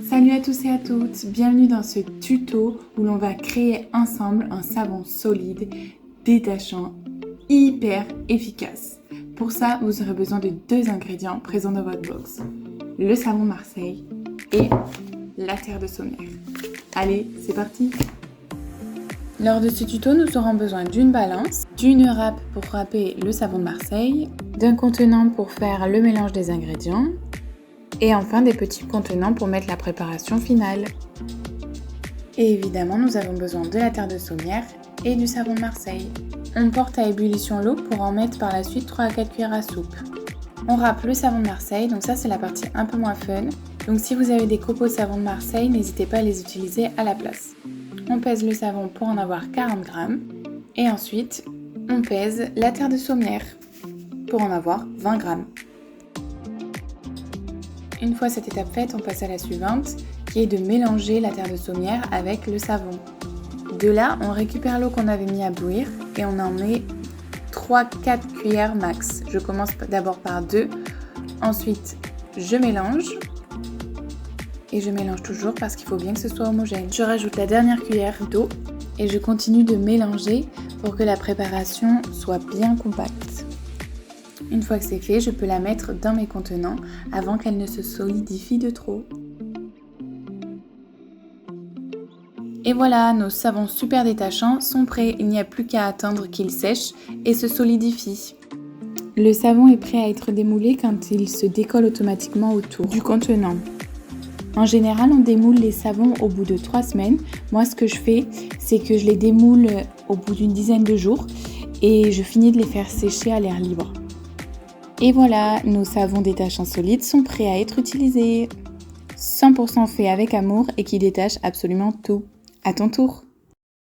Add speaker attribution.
Speaker 1: Salut à tous et à toutes, bienvenue dans ce tuto où l'on va créer ensemble un savon solide, détachant, hyper efficace. Pour ça, vous aurez besoin de 2 ingrédients présents dans votre box. Le savon Marseille et la terre de Sommières. Allez, c'est parti! Lors de ce tuto, nous aurons besoin d'une balance, d'une râpe pour râper le savon de Marseille, d'un contenant pour faire le mélange des ingrédients, et enfin des petits contenants pour mettre la préparation finale. Et évidemment, nous avons besoin de la terre de Sommières et du savon de Marseille. On porte à ébullition l'eau pour en mettre par la suite 3 à 4 cuillères à soupe. On râpe le savon de Marseille, donc ça c'est la partie un peu moins fun. Donc si vous avez des copeaux de savon de Marseille, n'hésitez pas à les utiliser à la place. On pèse le savon pour en avoir 40 grammes. Et ensuite, on pèse la terre de Sommières pour en avoir 20 grammes. Une fois cette étape faite, on passe à la suivante, qui est de mélanger la terre de Sommières avec le savon. De là, on récupère l'eau qu'on avait mis à bouillir et on en met 3-4 cuillères max. Je commence d'abord par 2, ensuite je mélange et je mélange toujours parce qu'il faut bien que ce soit homogène. Je rajoute la dernière cuillère d'eau et je continue de mélanger pour que la préparation soit bien compacte. Une fois que c'est fait, je peux la mettre dans mes contenants avant qu'elle ne se solidifie de trop. Et voilà, nos savons super détachants sont prêts. Il n'y a plus qu'à attendre qu'ils sèchent et se solidifient. Le savon est prêt à être démoulé quand il se décolle automatiquement autour du contenant. En général, on démoule les savons au bout de 3 semaines. Moi, ce que je fais, c'est que je les démoule au bout d'une dizaine de jours et je finis de les faire sécher à l'air libre. Et voilà, nos savons détachants solides sont prêts à être utilisés. 100% fait avec amour et qui détachent absolument tout. À ton tour!